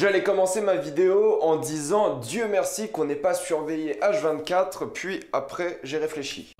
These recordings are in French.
J'allais commencer ma vidéo en disant Dieu merci qu'on n'est pas surveillé H24, puis après j'ai réfléchi.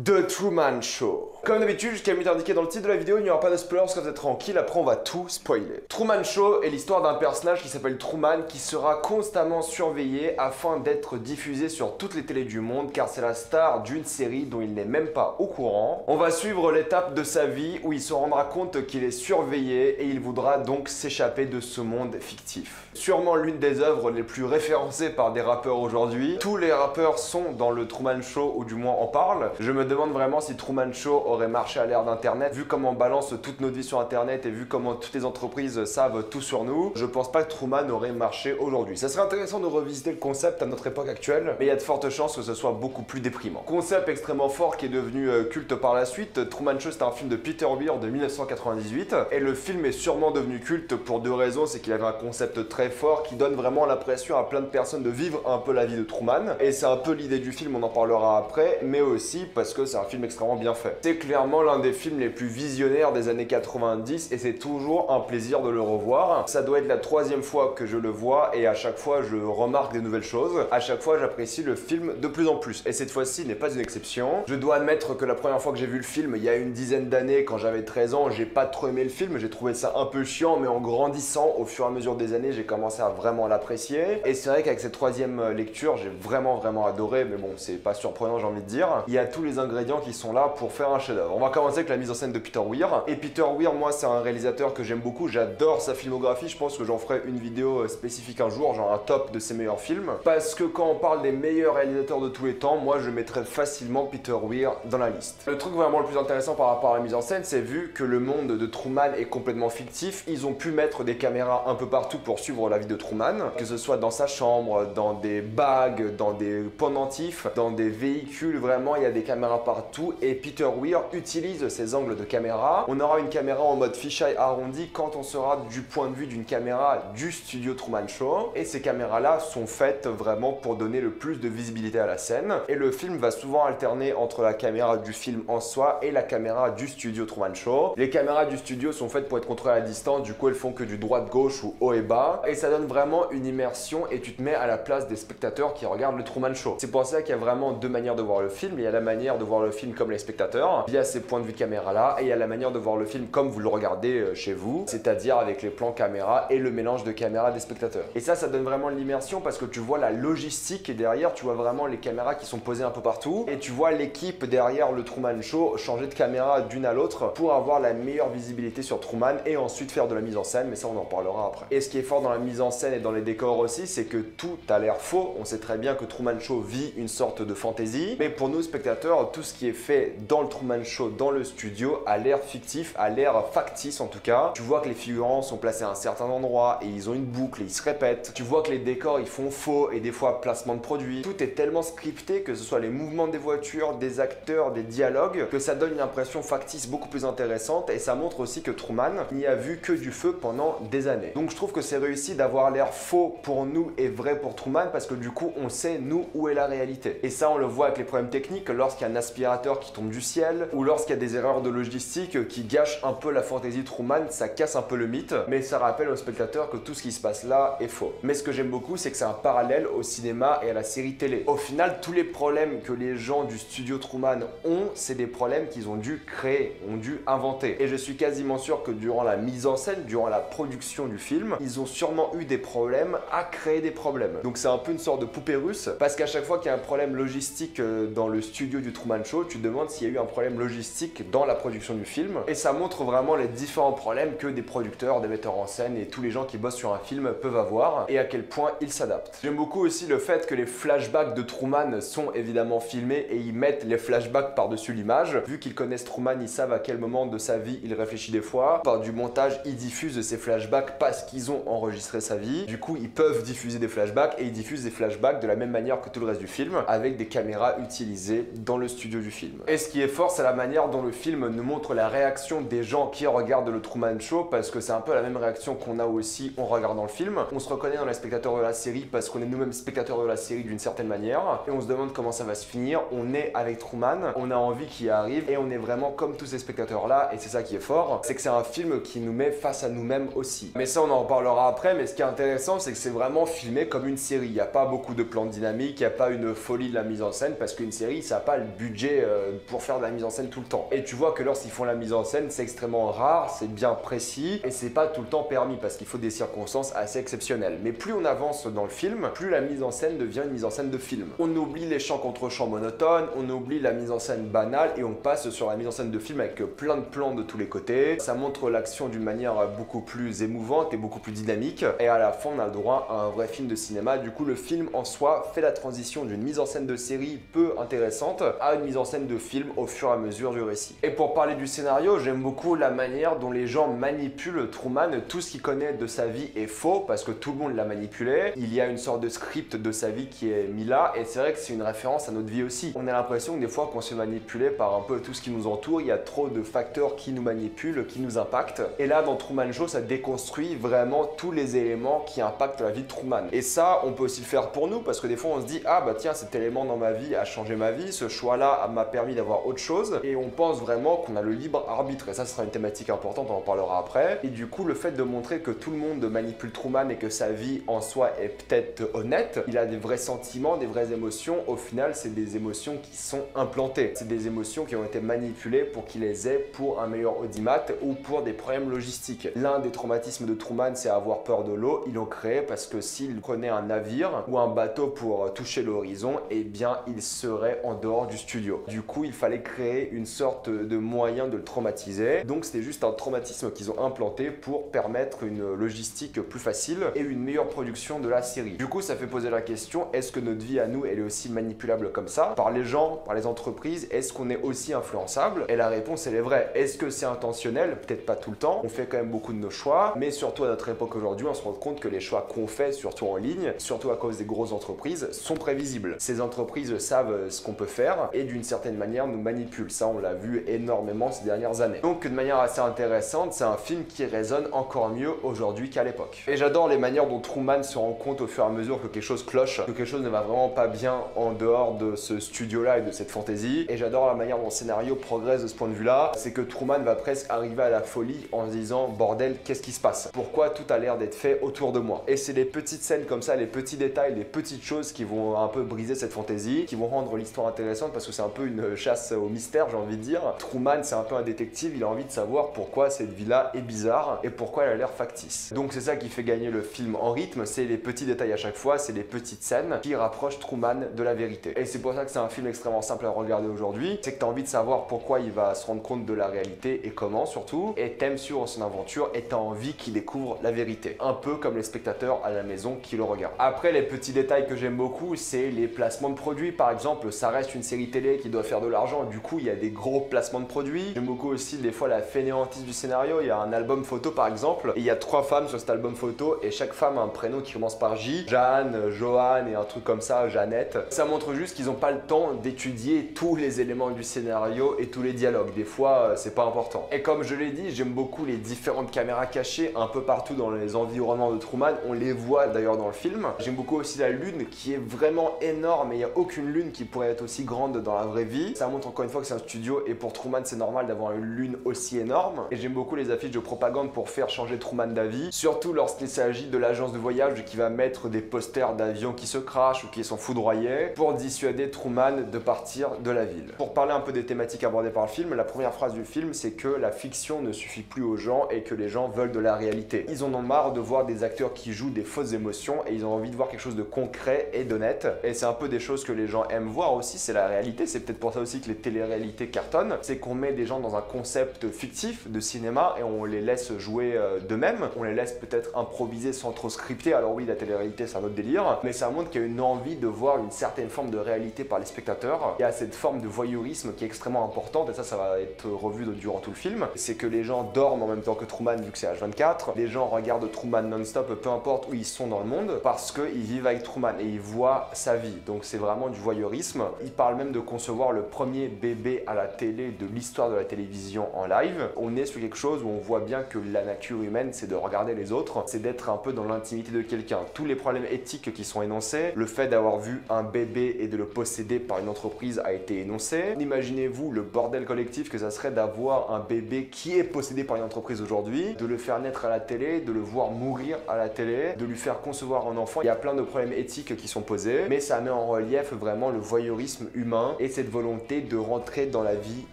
The Truman Show. Comme d'habitude, jusqu'à m'être indiqué dans le titre de la vidéo, il n'y aura pas de spoilers, parce que vous êtes tranquille, après on va tout spoiler. Truman Show est l'histoire d'un personnage qui s'appelle Truman qui sera constamment surveillé afin d'être diffusé sur toutes les télés du monde car c'est la star d'une série dont il n'est même pas au courant. On va suivre l'étape de sa vie où il se rendra compte qu'il est surveillé et il voudra donc s'échapper de ce monde fictif. Sûrement l'une des œuvres les plus référencées par des rappeurs aujourd'hui. Tous les rappeurs sont dans le Truman Show ou du moins en parlent. Je me demande vraiment si Truman Show aurait marché à l'ère d'internet, vu comment on balance toute notre vie sur internet et vu comment toutes les entreprises savent tout sur nous. Je pense pas que Truman aurait marché aujourd'hui. Ça serait intéressant de revisiter le concept à notre époque actuelle, mais il y a de fortes chances que ce soit beaucoup plus déprimant. Concept extrêmement fort qui est devenu culte par la suite. Truman Show c'est un film de Peter Weir de 1998 et le film est sûrement devenu culte pour deux raisons. C'est qu'il avait un concept très fort qui donne vraiment l'impression à plein de personnes de vivre un peu la vie de Truman et c'est un peu l'idée du film, on en parlera après, mais aussi parce que c'est un film extrêmement bien fait. C'est clairement l'un des films les plus visionnaires des années 90 et c'est toujours un plaisir de le revoir. Ça doit être la troisième fois que je le vois et à chaque fois je remarque des nouvelles choses. À chaque fois j'apprécie le film de plus en plus et cette fois-ci n'est pas une exception. Je dois admettre que la première fois que j'ai vu le film il y a une dizaine d'années quand j'avais 13 ans, j'ai pas trop aimé le film, j'ai trouvé ça un peu chiant, mais en grandissant au fur et à mesure des années j'ai commencé à vraiment l'apprécier et c'est vrai qu'avec cette troisième lecture j'ai vraiment adoré, mais bon c'est pas surprenant j'ai envie de dire. Il y a tous les ingrédients qui sont là pour faire un chef-d'œuvre. On va commencer avec la mise en scène de Peter Weir. Et Peter Weir, moi c'est un réalisateur que j'aime beaucoup, j'adore sa filmographie, je pense que j'en ferai une vidéo spécifique un jour, genre un top de ses meilleurs films. Parce que quand on parle des meilleurs réalisateurs de tous les temps, moi je mettrais facilement Peter Weir dans la liste. Le truc vraiment le plus intéressant par rapport à la mise en scène, c'est vu que le monde de Truman est complètement fictif, ils ont pu mettre des caméras un peu partout pour suivre la vie de Truman, que ce soit dans sa chambre, dans des bagues, dans des pendentifs, dans des véhicules, vraiment il y a des caméras partout et Peter Weir utilise ces angles de caméra. On aura une caméra en mode fisheye arrondi quand on sera du point de vue d'une caméra du studio Truman Show et ces caméras là sont faites vraiment pour donner le plus de visibilité à la scène et le film va souvent alterner entre la caméra du film en soi et la caméra du studio Truman Show. Les caméras du studio sont faites pour être contrôlées à distance, du coup elles font que du droite-gauche ou haut et bas et ça donne vraiment une immersion et tu te mets à la place des spectateurs qui regardent le Truman Show. C'est pour ça qu'il y a vraiment deux manières de voir le film. Il y a la manière de voir le film comme les spectateurs via ces points de vue caméra là et il y a la manière de voir le film comme vous le regardez chez vous, c'est-à-dire avec les plans caméra et le mélange de caméra des spectateurs. Et ça donne vraiment de l'immersion parce que tu vois la logistique qui est derrière, tu vois vraiment les caméras qui sont posées un peu partout et tu vois l'équipe derrière le Truman Show changer de caméra d'une à l'autre pour avoir la meilleure visibilité sur Truman et ensuite faire de la mise en scène, mais ça on en parlera après. Et ce qui est fort dans la mise en scène et dans les décors aussi, c'est que tout a l'air faux. On sait très bien que Truman Show vit une sorte de fantaisie, mais pour nous spectateurs, tout ce qui est fait dans le Truman Show, dans le studio, a l'air fictif, a l'air factice en tout cas. Tu vois que les figurants sont placés à un certain endroit et ils ont une boucle et ils se répètent. Tu vois que les décors ils font faux et des fois placement de produits. Tout est tellement scripté, que ce soit les mouvements des voitures, des acteurs, des dialogues, que ça donne une impression factice beaucoup plus intéressante et ça montre aussi que Truman n'y a vu que du feu pendant des années. Donc je trouve que c'est réussi d'avoir l'air faux pour nous et vrai pour Truman parce que du coup on sait nous où est la réalité. Et ça on le voit avec les problèmes techniques lorsqu'il y a un aspirateur qui tombe du ciel ou lorsqu'il y a des erreurs de logistique qui gâchent un peu la fantaisie Truman, ça casse un peu le mythe, mais ça rappelle aux spectateurs que tout ce qui se passe là est faux. Mais ce que j'aime beaucoup, c'est que c'est un parallèle au cinéma et à la série télé. Au final, tous les problèmes que les gens du studio Truman ont, c'est des problèmes qu'ils ont dû créer, ont dû inventer. Et je suis quasiment sûr que durant la mise en scène, durant la production du film, ils ont sûrement eu des problèmes à créer des problèmes. Donc c'est un peu une sorte de poupée russe, parce qu'à chaque fois qu'il y a un problème logistique dans le studio du Truman Show, tu te demandes s'il y a eu un problème logistique dans la production du film et ça montre vraiment les différents problèmes que des producteurs, des metteurs en scène et tous les gens qui bossent sur un film peuvent avoir et à quel point ils s'adaptent. J'aime beaucoup aussi le fait que les flashbacks de Truman sont évidemment filmés et ils mettent les flashbacks par-dessus l'image. Vu qu'ils connaissent Truman, ils savent à quel moment de sa vie il réfléchit des fois. Par du montage, ils diffusent ces flashbacks parce qu'ils ont enregistré sa vie. Du coup, ils peuvent diffuser des flashbacks et ils diffusent des flashbacks de la même manière que tout le reste du film avec des caméras utilisées dans le studio du film. Et ce qui est fort, ça la manière dont le film nous montre la réaction des gens qui regardent le Truman Show, parce que c'est un peu la même réaction qu'on a aussi en regardant le film. On se reconnaît dans les spectateurs de la série parce qu'on est nous-mêmes spectateurs de la série d'une certaine manière, et on se demande comment ça va se finir. On est avec Truman, on a envie qu'il arrive, et on est vraiment comme tous ces spectateurs-là, et c'est ça qui est fort, c'est que c'est un film qui nous met face à nous-mêmes aussi. Mais ça, on en reparlera après, mais ce qui est intéressant, c'est que c'est vraiment filmé comme une série. Il n'y a pas beaucoup de plans dynamiques, il n'y a pas une folie de la mise en scène, parce qu'une série, ça n'a pas le budget pour faire de la mise en scène tout le temps. Et tu vois que lorsqu'ils font la mise en scène, c'est extrêmement rare, c'est bien précis, et c'est pas tout le temps permis, parce qu'il faut des circonstances assez exceptionnelles. Mais plus on avance dans le film, plus la mise en scène devient une mise en scène de film. On oublie les chants contre chants monotones, on oublie la mise en scène banale, et on passe sur la mise en scène de film avec plein de plans de tous les côtés. Ça montre l'action d'une manière beaucoup plus émouvante et beaucoup plus dynamique, et à la fin on a le droit à un vrai film de cinéma. Du coup le film en soi fait la transition d'une mise en scène de série peu intéressante à une mise en scène de film au fur et à mesure du récit. Et pour parler du scénario, j'aime beaucoup la manière dont les gens manipulent Truman. Tout ce qu'il connaît de sa vie est faux parce que tout le monde l'a manipulé. Il y a une sorte de script de sa vie qui est mis là, et c'est vrai que c'est une référence à notre vie aussi. On a l'impression que des fois qu'on se fait manipuler par un peu tout ce qui nous entoure, il y a trop de facteurs qui nous manipulent, qui nous impactent. Et là dans Truman Show, ça déconstruit vraiment tous les éléments qui impactent la vie de Truman. Et ça, on peut aussi le faire pour nous, parce que des fois on se dit ah bah tiens, cet élément dans ma vie a changé ma vie, ce choix là m'a permis d'avoir autre chose, et on pense vraiment qu'on a le libre arbitre. Et ça, ce sera une thématique importante, on en parlera après. Et du coup le fait de montrer que tout le monde manipule Truman et que sa vie en soi est peut-être honnête, il a des vrais sentiments, des vraies émotions, au final c'est des émotions qui sont implantées, c'est des émotions qui ont été manipulées pour qu'il les ait pour un meilleur audimat ou pour des problèmes logistiques. L'un des traumatismes de Truman, c'est avoir peur de l'eau. Ils l'ont créé parce que s'il prenait un navire ou un bateau pour toucher l'horizon, eh bien il serait en dehors du studio. Du coup il fallait créer une sorte de moyen de le traumatiser, donc c'était juste un traumatisme qu'ils ont implanté pour permettre une logistique plus facile et une meilleure production de la série. Du coup ça fait poser la question, est-ce que notre vie à nous elle est aussi manipulable comme ça par les gens, par les entreprises? Est-ce qu'on est aussi influençable? Et la réponse elle est vraie. Est-ce que c'est intentionnel? Peut-être pas tout le temps, on fait quand même beaucoup de nos choix, mais surtout à notre époque aujourd'hui on se rend compte que les choix qu'on fait, surtout en ligne, surtout à cause des grosses entreprises, sont prévisibles. Ces entreprises savent ce qu'on peut faire et d'une certaine manière nous manipulent. Ça on l'a vu énormément ces dernières années. Donc de manière assez intéressante, c'est un film qui résonne encore mieux aujourd'hui qu'à l'époque. Et j'adore les manières dont Truman se rend compte au fur et à mesure que quelque chose cloche, que quelque chose ne va vraiment pas bien en dehors de ce studio-là et de cette fantaisie. Et j'adore la manière dont le scénario progresse de ce point de vue-là. C'est que Truman va presque arriver à la folie en se disant bordel, qu'est-ce qui se passe? Pourquoi tout a l'air d'être fait autour de moi? Et c'est les petites scènes comme ça, les petits détails, les petites choses qui vont un peu briser cette fantaisie, qui vont rendre l'histoire intéressante parce que c'est un peu une chasse au mystère, j'ai envie de dire. Truman, c'est un peu un détective, il a envie de savoir pourquoi cette vie-là est bizarre et pourquoi elle a l'air factice. Donc c'est ça qui fait gagner le film en rythme, c'est les petits détails à chaque fois, c'est les petites scènes qui rapprochent Truman de la vérité. Et c'est pour ça que c'est un film extrêmement simple à regarder aujourd'hui, c'est que tu as envie de savoir pourquoi il va se rendre compte de la réalité et comment surtout, et t'aimes suivre son aventure et t'as envie qu'il découvre la vérité. Un peu comme les spectateurs à la maison qui le regardent. Après, les petits détails que j'aime beaucoup, c'est les placements de produits. Par exemple, ça reste une série télé qui doit faire de l'argent, du coup il y a des gros placements de produits. J'aime beaucoup aussi des fois la fainéantise du scénario. Il y a un album photo par exemple, et il y a 3 femmes sur cet album photo et chaque femme a un prénom qui commence par J, Jeanne, Joanne et un truc comme ça, Jeannette. Ça montre juste qu'ils n'ont pas le temps d'étudier tous les éléments du scénario et tous les dialogues. Des fois, c'est pas important. Et comme je l'ai dit, j'aime beaucoup les différentes caméras cachées un peu partout dans les environnements de Truman. On les voit d'ailleurs dans le film. J'aime beaucoup aussi la lune qui est vraiment énorme et il n'y a aucune lune qui pourrait être aussi grande dans la vraie vie. Ça montre encore une fois que c'est un studio et pour Truman c'est normal d'avoir une lune aussi énorme. Et j'aime beaucoup les affiches de propagande pour faire changer Truman d'avis, surtout lorsqu'il s'agit de l'agence de voyage qui va mettre des posters d'avions qui se crachent ou qui sont foudroyés pour dissuader Truman de partir de la ville. Pour parler un peu des thématiques abordées par le film, la première phrase du film c'est que la fiction ne suffit plus aux gens et que les gens veulent de la réalité. Ils en ont marre de voir des acteurs qui jouent des fausses émotions et ils ont envie de voir quelque chose de concret et d'honnête. Et c'est un peu des choses que les gens aiment voir aussi, c'est la réalité. C'est peut-être pour ça aussi que les téléréalités cartonnent. C'est qu'on met des gens dans un concept fictif de cinéma et on les laisse jouer d'eux-mêmes. On les laisse peut-être improviser sans trop scripter. Alors oui, la télé-réalité c'est un autre délire, mais ça montre qu'il y a une envie de voir une certaine forme de réalité par les spectateurs. Il y a cette forme de voyeurisme qui est extrêmement importante et ça va être revu durant tout le film. C'est que les gens dorment en même temps que Truman vu que c'est H24. Les gens regardent Truman non-stop peu importe où ils sont dans le monde parce qu'ils vivent avec Truman et ils voient sa vie. Donc c'est vraiment du voyeurisme. Il parle même de concevoir le premier bébé à la télé de l'histoire de la télévision en live. On est sur quelque chose où on voit bien que la nature humaine, c'est de regarder les autres, c'est d'être un peu dans l'intimité de quelqu'un. Tous les problèmes éthiques qui sont énoncés, le fait d'avoir vu un bébé et de le posséder par une entreprise a été énoncé. Imaginez-vous le bordel collectif que ça serait d'avoir un bébé qui est possédé par une entreprise aujourd'hui, de le faire naître à la télé, de le voir mourir à la télé, de lui faire concevoir un enfant. Il y a plein de problèmes éthiques qui sont posés, mais ça met en relief vraiment le voyeurisme humain et cette volonté de rentrer dans la vie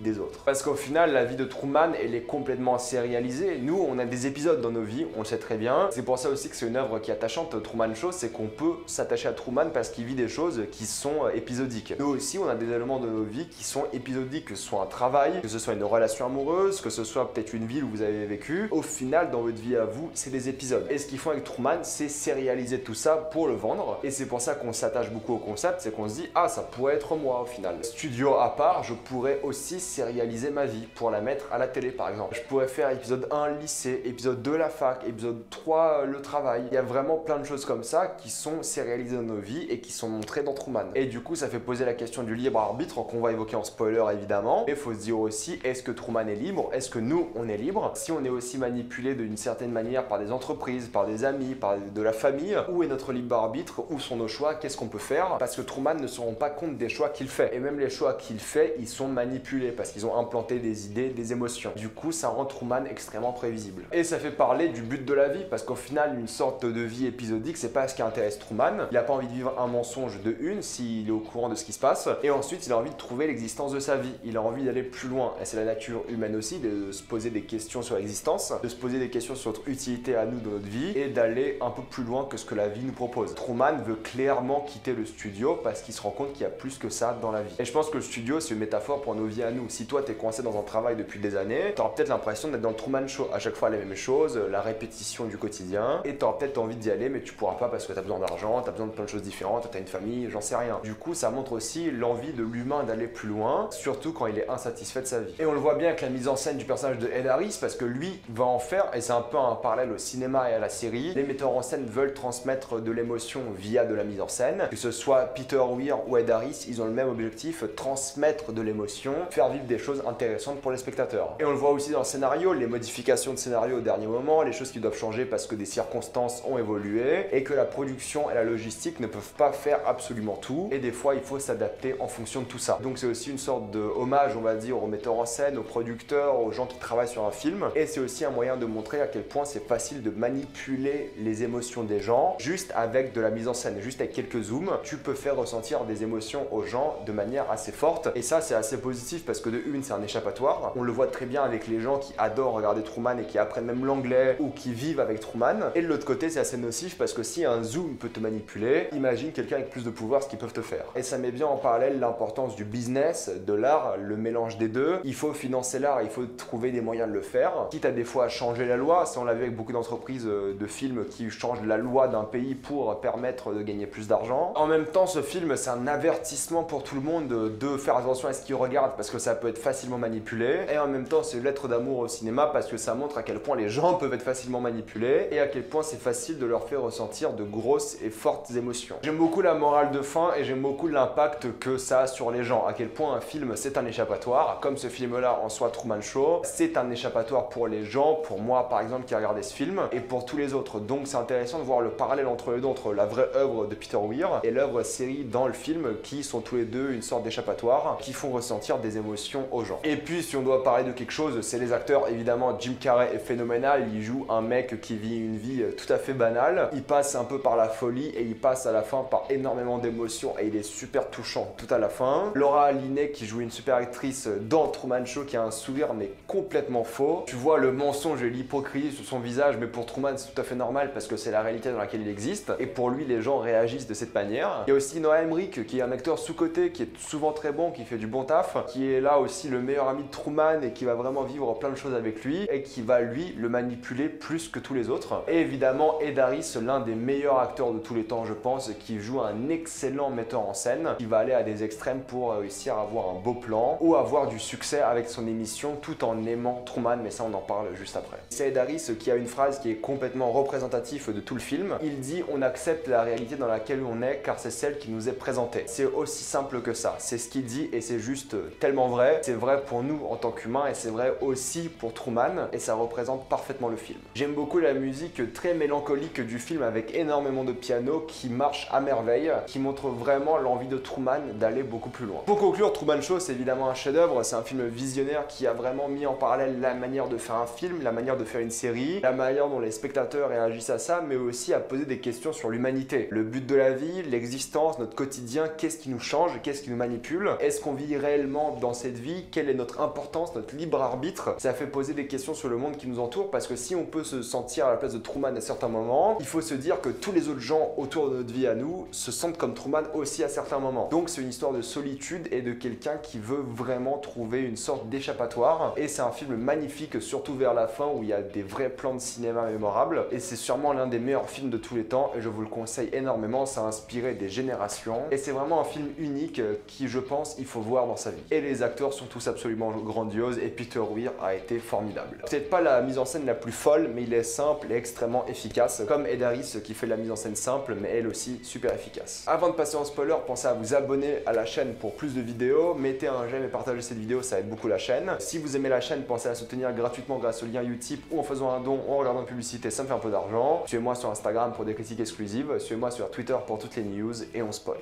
des autres. Parce qu'au final, la vie de Truman, elle est complètement sérialisée. Nous, on a des épisodes dans nos vies, on le sait très bien. C'est pour ça aussi que c'est une œuvre qui est attachante, Truman Show, c'est qu'on peut s'attacher à Truman parce qu'il vit des choses qui sont épisodiques. Nous aussi, on a des éléments de nos vies qui sont épisodiques, que ce soit un travail, que ce soit une relation amoureuse, que ce soit peut-être une ville où vous avez vécu. Au final, dans votre vie à vous, c'est des épisodes. Et ce qu'ils font avec Truman, c'est sérialiser tout ça pour le vendre. Et c'est pour ça qu'on s'attache beaucoup au concept, c'est qu'on se dit, ah, ça pourrait être moi au final. Studio à part, je pourrais aussi sérialiser ma vie pour la mettre à la télé par exemple. Je pourrais faire épisode 1 lycée, épisode 2 la fac, épisode 3 le travail. Il y a vraiment plein de choses comme ça qui sont sérialisées dans nos vies et qui sont montrées dans Truman. Et du coup, ça fait poser la question du libre arbitre qu'on va évoquer en spoiler évidemment. Mais il faut se dire aussi, est-ce que Truman est libre? Est-ce que nous, on est libre? Si on est aussi manipulé d'une certaine manière par des entreprises, par des amis, par de la famille, où est notre libre arbitre? Où sont nos choix? Qu'est-ce qu'on peut faire? Parce que Truman ne se rend pas compte des choix qu'il fait. Et même les choix qu'il fait, ils sont manipulés parce qu'ils ont implanté des idées, des émotions. Du coup, ça rend Truman extrêmement prévisible. Et ça fait parler du but de la vie parce qu'au final, une sorte de vie épisodique, c'est pas ce qui intéresse Truman. Il n'a pas envie de vivre un mensonge de une s'il est au courant de ce qui se passe. Et ensuite, il a envie de trouver l'existence de sa vie. Il a envie d'aller plus loin. Et c'est la nature humaine aussi de se poser des questions sur l'existence, de se poser des questions sur notre utilité à nous dans notre vie et d'aller un peu plus loin que ce que la vie nous propose. Truman veut clairement quitter le studio parce qu'il se rend compte qu'il y a plus que ça dans la vie. Et je pense que le studio, c'est une métaphore pour nos vies à nous. Si toi, t'es coincé dans un travail depuis des années, t'auras peut-être l'impression d'être dans le Truman Show. À chaque fois, les mêmes choses, la répétition du quotidien. Et t'auras peut-être envie d'y aller, mais tu pourras pas parce que t'as besoin d'argent, t'as besoin de plein de choses différentes, t'as une famille, j'en sais rien. Du coup, ça montre aussi l'envie de l'humain d'aller plus loin, surtout quand il est insatisfait de sa vie. Et on le voit bien avec la mise en scène du personnage de Ed Harris, parce que lui va en faire, et c'est un peu un parallèle au cinéma et à la série. Les metteurs en scène veulent transmettre de l'émotion via de la mise en scène. Que ce soit Peter Weir ou Ed Harris, ils ont le même objectif, transmettre de l'émotion, faire vivre des choses intéressantes pour les spectateurs. Et on le voit aussi dans le scénario, les modifications de scénario au dernier moment, les choses qui doivent changer parce que des circonstances ont évolué et que la production et la logistique ne peuvent pas faire absolument tout. Et des fois, il faut s'adapter en fonction de tout ça. Donc c'est aussi une sorte de hommage, on va dire, aux metteurs en scène, aux producteurs, aux gens qui travaillent sur un film. Et c'est aussi un moyen de montrer à quel point c'est facile de manipuler les émotions des gens juste avec de la mise en scène, juste avec quelques zooms. Tu peux faire ressentir des émotions aux gens de manière assez forte. Et ça, c'est assez positif parce que de une, c'est un échappatoire. On le voit très bien avec les gens qui adorent regarder Truman et qui apprennent même l'anglais ou qui vivent avec Truman. Et de l'autre côté, c'est assez nocif parce que si un zoom peut te manipuler, imagine quelqu'un avec plus de pouvoir ce qu'ils peuvent te faire. Et ça met bien en parallèle l'importance du business, de l'art, le mélange des deux. Il faut financer l'art, il faut trouver des moyens de le faire. Quitte à des fois à changer la loi, ça on l'a vu avec beaucoup d'entreprises de films qui changent la loi d'un pays pour permettre de gagner plus d'argent. En même temps, ce film, c'est un avertissement pour tout le monde de faire attention à ce qu'ils regardent parce que ça peut être facilement manipulé. Et en même temps, c'est une lettre d'amour au cinéma parce que ça montre à quel point les gens peuvent être facilement manipulés et à quel point c'est facile de leur faire ressentir de grosses et fortes émotions. J'aime beaucoup la morale de fin et j'aime beaucoup l'impact que ça a sur les gens. À quel point un film, c'est un échappatoire. Comme ce film-là en soi, Truman Show, c'est un échappatoire pour les gens, pour moi par exemple qui a regardé ce film et pour tous les autres. Donc c'est intéressant de voir le parallèle entre les deux, entre la vraie œuvre de Peter Weir et l'œuvre série dans le film qui sont tous les deux une sorte d'échappatoire qui font ressentir des émotions aux gens. Et puis si on doit parler de quelque chose, c'est les acteurs. Évidemment, Jim Carrey est phénoménal. Il joue un mec qui vit une vie tout à fait banale. Il passe un peu par la folie et il passe à la fin par énormément d'émotions et il est super touchant tout à la fin. Laura Linney qui joue une super actrice dans Truman Show qui a un sourire mais complètement faux. Tu vois le mensonge et l'hypocrisie sur son visage, mais pour Truman c'est tout à fait normal parce que c'est la réalité dans laquelle il existe et pour lui les gens réagissent de cette manière. Il y a aussi Noah Emmerich qui est un acteur sous-coté, qui est souvent très bon, qui fait du bon taf, qui est là aussi le meilleur ami de Truman et qui va vraiment vivre plein de choses avec lui et qui va lui le manipuler plus que tous les autres. Et évidemment Ed Harris, l'un des meilleurs acteurs de tous les temps je pense, qui joue un excellent metteur en scène, qui va aller à des extrêmes pour réussir à avoir un beau plan ou avoir du succès avec son émission tout en aimant Truman, mais ça on en parle juste après. C'est Ed Harris qui a une phrase qui est complètement représentative de tout le film. Il dit: on accepte la réalité dans laquelle on est car c'est celle qui nous est présentée. C'est aussi simple que ça, c'est ce qu'il dit et c'est juste juste tellement vrai. C'est vrai pour nous en tant qu'humains et c'est vrai aussi pour Truman et ça représente parfaitement le film. J'aime beaucoup la musique très mélancolique du film avec énormément de piano qui marche à merveille, qui montre vraiment l'envie de Truman d'aller beaucoup plus loin. Pour conclure, Truman Show c'est évidemment un chef-d'œuvre, c'est un film visionnaire qui a vraiment mis en parallèle la manière de faire un film, la manière de faire une série, la manière dont les spectateurs réagissent à ça, mais aussi à poser des questions sur l'humanité. Le but de la vie, l'existence, notre quotidien, qu'est-ce qui nous change, qu'est-ce qui nous manipule, est-ce qu'on vit réellement dans cette vie, quelle est notre importance, notre libre arbitre. Ça fait poser des questions sur le monde qui nous entoure parce que si on peut se sentir à la place de Truman à certains moments, il faut se dire que tous les autres gens autour de notre vie à nous se sentent comme Truman aussi à certains moments. Donc c'est une histoire de solitude et de quelqu'un qui veut vraiment trouver une sorte d'échappatoire et c'est un film magnifique surtout vers la fin où il y a des vrais plans de cinéma mémorables et c'est sûrement l'un des meilleurs films de tous les temps et je vous le conseille énormément, ça a inspiré des générations et c'est vraiment un film unique qui je pense il faut voir dans sa vie. Et les acteurs sont tous absolument grandioses et Peter Weir a été formidable. Peut-être pas la mise en scène la plus folle mais il est simple et extrêmement efficace comme Ed Harris qui fait la mise en scène simple mais elle aussi super efficace. Avant de passer en spoiler, pensez à vous abonner à la chaîne pour plus de vidéos, mettez un j'aime et partagez cette vidéo, ça aide beaucoup la chaîne. Si vous aimez la chaîne, pensez à soutenir gratuitement grâce au lien Utip ou en faisant un don ou en regardant une publicité, ça me fait un peu d'argent. Suivez-moi sur Instagram pour des critiques exclusives, suivez-moi sur Twitter pour toutes les news et on spoil.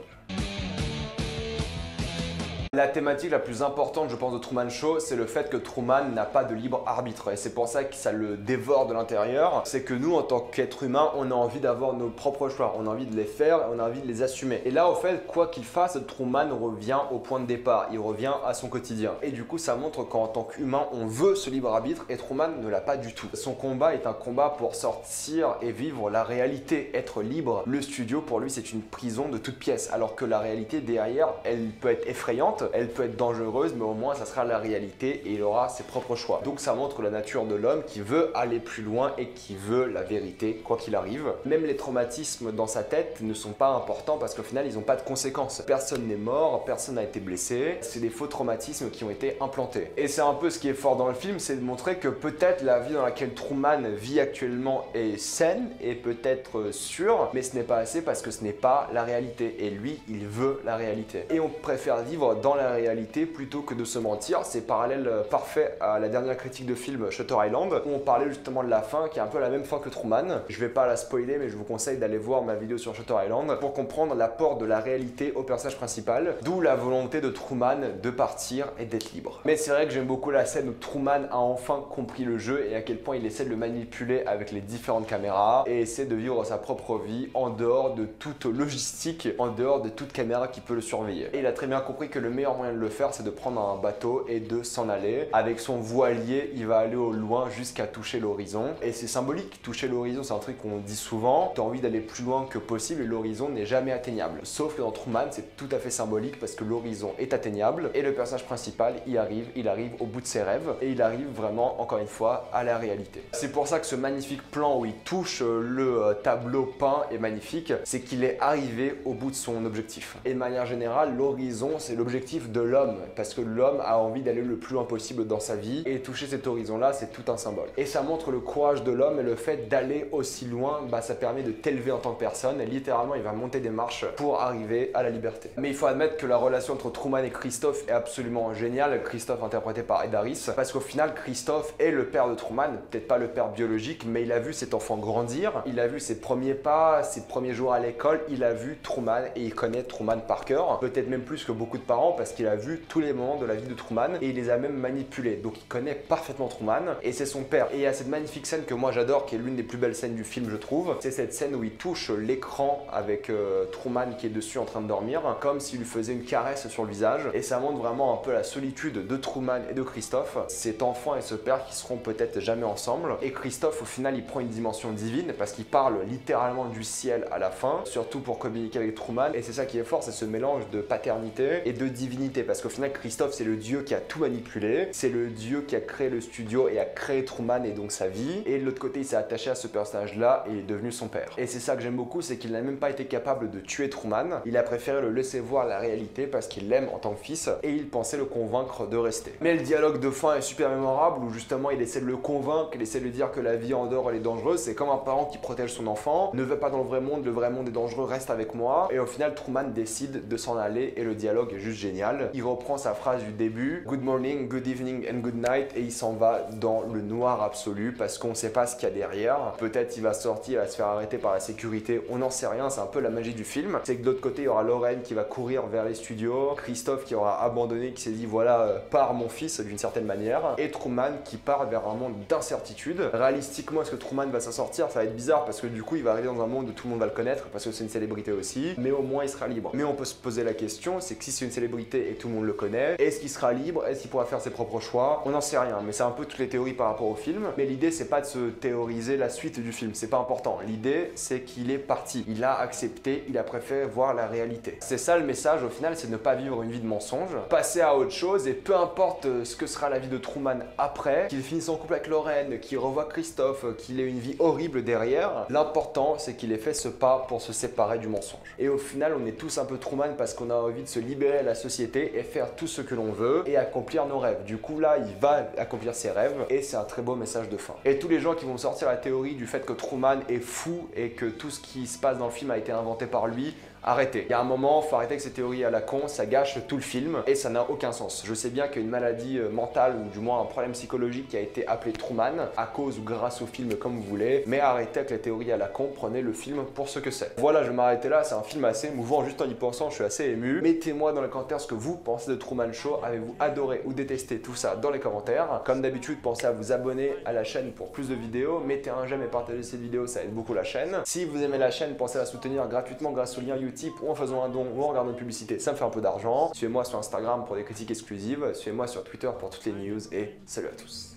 La thématique la plus importante, je pense, de Truman Show, c'est le fait que Truman n'a pas de libre arbitre. Et c'est pour ça que ça le dévore de l'intérieur. C'est que nous, en tant qu'être humain, on a envie d'avoir nos propres choix. On a envie de les faire et on a envie de les assumer. Et là, au fait, quoi qu'il fasse, Truman revient au point de départ. Il revient à son quotidien. Et du coup, ça montre qu'en tant qu'humain, on veut ce libre arbitre et Truman ne l'a pas du tout. Son combat est un combat pour sortir et vivre la réalité, être libre. Le studio, pour lui, c'est une prison de toutes pièces. Alors que la réalité derrière, elle peut être effrayante. Elle peut être dangereuse, mais au moins ça sera la réalité et il aura ses propres choix. Donc ça montre la nature de l'homme qui veut aller plus loin et qui veut la vérité, quoi qu'il arrive. Même les traumatismes dans sa tête ne sont pas importants parce qu'au final, ils n'ont pas de conséquences. Personne n'est mort, personne n'a été blessé. C'est des faux traumatismes qui ont été implantés. Et c'est un peu ce qui est fort dans le film, c'est de montrer que peut-être la vie dans laquelle Truman vit actuellement est saine et peut-être sûre, mais ce n'est pas assez parce que ce n'est pas la réalité. Et lui, il veut la réalité. Et on préfère vivre dans la réalité plutôt que de se mentir. C'est parallèle parfait à la dernière critique de film Shutter Island où on parlait justement de la fin qui est un peu la même fin que Truman. Je vais pas la spoiler mais je vous conseille d'aller voir ma vidéo sur Shutter Island pour comprendre l'apport de la réalité au personnage principal, d'où la volonté de Truman de partir et d'être libre. Mais c'est vrai que j'aime beaucoup la scène où Truman a enfin compris le jeu et à quel point il essaie de le manipuler avec les différentes caméras et essaie de vivre sa propre vie en dehors de toute logistique, en dehors de toute caméra qui peut le surveiller. Et il a très bien compris que le meilleur moyen de le faire, c'est de prendre un bateau et de s'en aller. Avec son voilier, il va aller au loin jusqu'à toucher l'horizon. Et c'est symbolique, toucher l'horizon, c'est un truc qu'on dit souvent. Tu as envie d'aller plus loin que possible et l'horizon n'est jamais atteignable. Sauf que dans Truman, c'est tout à fait symbolique parce que l'horizon est atteignable et le personnage principal il arrive au bout de ses rêves et il arrive vraiment, encore une fois, à la réalité. C'est pour ça que ce magnifique plan où il touche le tableau peint est magnifique, c'est qu'il est arrivé au bout de son objectif. Et de manière générale, l'horizon, c'est l'objectif de l'homme, parce que l'homme a envie d'aller le plus loin possible dans sa vie et toucher cet horizon-là, c'est tout un symbole. Et ça montre le courage de l'homme et le fait d'aller aussi loin, ça permet de t'élever en tant que personne et littéralement il va monter des marches pour arriver à la liberté. Mais il faut admettre que la relation entre Truman et Christophe est absolument géniale, Christophe interprété par Ed Harris, parce qu'au final Christophe est le père de Truman, peut-être pas le père biologique, mais il a vu cet enfant grandir, il a vu ses premiers pas, ses premiers jours à l'école, il a vu Truman et il connaît Truman par cœur, peut-être même plus que beaucoup de parents parce qu'il a vu tous les moments de la vie de Truman et il les a même manipulés. Donc il connaît parfaitement Truman et c'est son père. Et il y a cette magnifique scène que moi j'adore, qui est l'une des plus belles scènes du film je trouve. C'est cette scène où il touche l'écran avec Truman qui est dessus en train de dormir, comme s'il lui faisait une caresse sur le visage. Et ça montre vraiment un peu la solitude de Truman et de Christophe, cet enfant et ce père qui seront peut-être jamais ensemble. Et Christophe au final il prend une dimension divine parce qu'il parle littéralement du ciel à la fin, surtout pour communiquer avec Truman. Et c'est ça qui est fort, c'est ce mélange de paternité et de divinité, parce qu'au final Christophe c'est le dieu qui a tout manipulé, c'est le dieu qui a créé le studio et a créé Truman et donc sa vie, et de l'autre côté il s'est attaché à ce personnage là et il est devenu son père. Et c'est ça que j'aime beaucoup, c'est qu'il n'a même pas été capable de tuer Truman, il a préféré le laisser voir la réalité parce qu'il l'aime en tant que fils et il pensait le convaincre de rester. Mais le dialogue de fin est super mémorable où justement il essaie de le convaincre, il essaie de lui dire que la vie en dehors elle est dangereuse, c'est comme un parent qui protège son enfant, ne va pas dans le vrai monde est dangereux, reste avec moi, et au final Truman décide de s'en aller et le dialogue est juste génial. génial. Il reprend sa phrase du début, good morning, good evening and good night, et il s'en va dans le noir absolu parce qu'on sait pas ce qu'il y a derrière. Peut-être il va sortir, il va se faire arrêter par la sécurité, on n'en sait rien, c'est un peu la magie du film. C'est que de l'autre côté, il y aura Lorraine qui va courir vers les studios, Christophe qui aura abandonné, qui s'est dit voilà, part mon fils d'une certaine manière, et Truman qui part vers un monde d'incertitude. Réalistiquement, est-ce que Truman va s'en sortir? Ça va être bizarre parce que du coup, il va arriver dans un monde où tout le monde va le connaître parce que c'est une célébrité aussi, mais au moins il sera libre. Mais on peut se poser la question, c'est que si c'est une célébrité et tout le monde le connaît, est-ce qu'il sera libre? Est-ce qu'il pourra faire ses propres choix? On n'en sait rien, mais c'est un peu toutes les théories par rapport au film. Mais l'idée, c'est pas de se théoriser la suite du film, c'est pas important. L'idée, c'est qu'il est parti, il a accepté, il a préféré voir la réalité. C'est ça le message au final, c'est de ne pas vivre une vie de mensonge, passer à autre chose, et peu importe ce que sera la vie de Truman après, qu'il finisse en couple avec Lorraine, qu'il revoie Christophe, qu'il ait une vie horrible derrière, l'important c'est qu'il ait fait ce pas pour se séparer du mensonge. Et au final, on est tous un peu Truman parce qu'on a envie de se libérer de la société et faire tout ce que l'on veut et accomplir nos rêves. Du coup là, il va accomplir ses rêves et c'est un très beau message de fin. Et tous les gens qui vont sortir la théorie du fait que Truman est fou et que tout ce qui se passe dans le film a été inventé par lui, arrêtez. Il y a un moment, faut arrêter avec ces théories à la con, ça gâche tout le film et ça n'a aucun sens. Je sais bien qu'il y a une maladie mentale ou du moins un problème psychologique qui a été appelé Truman à cause ou grâce au film comme vous voulez, mais arrêtez avec les théories à la con, prenez le film pour ce que c'est. Voilà, je vais m'arrêter là, c'est un film assez émouvant, juste en y pensant, je suis assez ému. Mettez-moi dans les commentaires ce que vous pensez de Truman Show, avez-vous adoré ou détesté tout ça dans les commentaires. Comme d'habitude, pensez à vous abonner à la chaîne pour plus de vidéos, mettez un j'aime et partagez cette vidéo, ça aide beaucoup la chaîne. Si vous aimez la chaîne, pensez à la soutenir gratuitement grâce au lien YouTube ou en faisant un don ou en regardant une publicité, ça me fait un peu d'argent. Suivez-moi sur Instagram pour des critiques exclusives, suivez-moi sur Twitter pour toutes les news et salut à tous.